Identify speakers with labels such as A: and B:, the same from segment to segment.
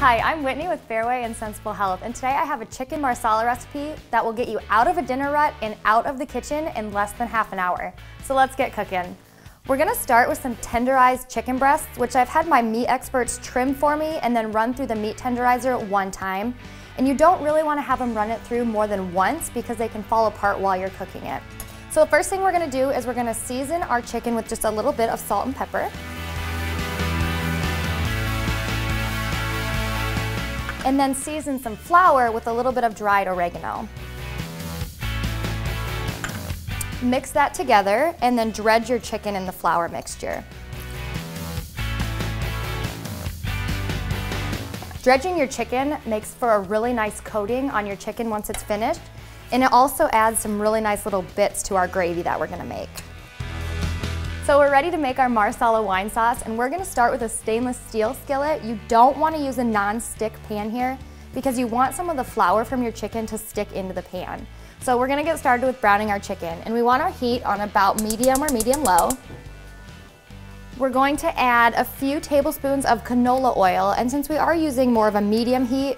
A: Hi, I'm Whitney with Fareway and Sensible Health, and today I have a chicken marsala recipe that will get you out of a dinner rut and out of the kitchen in less than half an hour. So let's get cooking. We're gonna start with some tenderized chicken breasts, which I've had my meat experts trim for me and then run through the meat tenderizer one time. And you don't really wanna have them run it through more than once because they can fall apart while you're cooking it. So the first thing we're gonna do is we're gonna season our chicken with just a little bit of salt and pepper. And then season some flour with a little bit of dried oregano. Mix that together and then dredge your chicken in the flour mixture. Dredging your chicken makes for a really nice coating on your chicken once it's finished, and it also adds some really nice little bits to our gravy that we're gonna make. So we're ready to make our Marsala wine sauce, and we're gonna start with a stainless steel skillet. You don't wanna use a non-stick pan here because you want some of the flour from your chicken to stick into the pan. So we're gonna get started with browning our chicken, and we want our heat on about medium or medium-low. We're going to add a few tablespoons of canola oil, and since we are using more of a medium heat,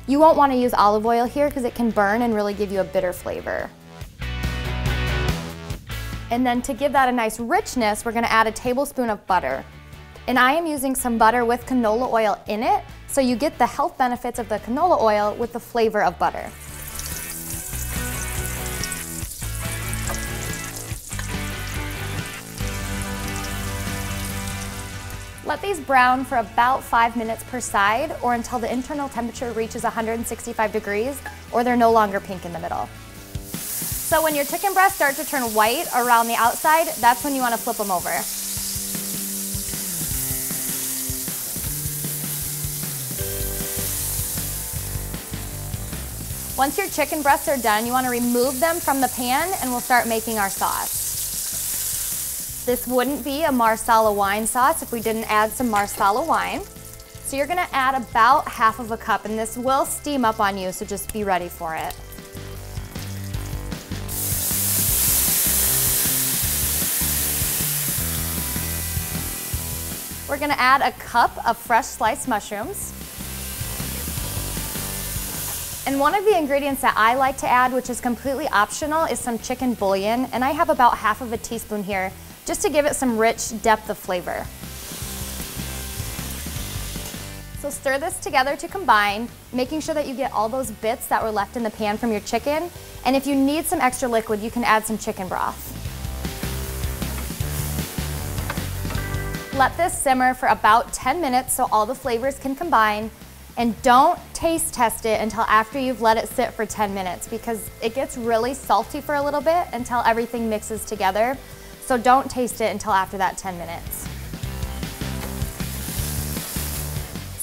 A: you won't wanna use olive oil here because it can burn and really give you a bitter flavor. And then to give that a nice richness, we're gonna add a tablespoon of butter. And I am using some butter with canola oil in it, so you get the health benefits of the canola oil with the flavor of butter. Let these brown for about 5 minutes per side or until the internal temperature reaches 165 degrees or they're no longer pink in the middle. So when your chicken breasts start to turn white around the outside, that's when you want to flip them over. Once your chicken breasts are done, you want to remove them from the pan and we'll start making our sauce. This wouldn't be a Marsala wine sauce if we didn't add some Marsala wine. So you're going to add about half of a cup, and this will steam up on you, so just be ready for it. We're gonna add a cup of fresh sliced mushrooms. And one of the ingredients that I like to add, which is completely optional, is some chicken bouillon. And I have about half of a teaspoon here, just to give it some rich depth of flavor. So stir this together to combine, making sure that you get all those bits that were left in the pan from your chicken. And if you need some extra liquid, you can add some chicken broth. Let this simmer for about 10 minutes so all the flavors can combine, and don't taste test it until after you've let it sit for 10 minutes because it gets really salty for a little bit until everything mixes together. So don't taste it until after that 10 minutes.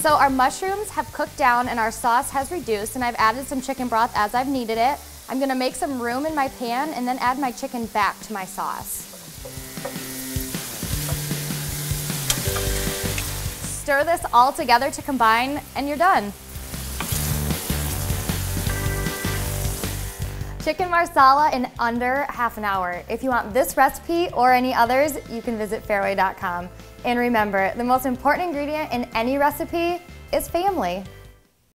A: So our mushrooms have cooked down and our sauce has reduced, and I've added some chicken broth as I've needed it. I'm gonna make some room in my pan and then add my chicken back to my sauce. Stir this all together to combine, and you're done. Chicken marsala in under half an hour. If you want this recipe or any others, you can visit fareway.com. And remember, the most important ingredient in any recipe is family.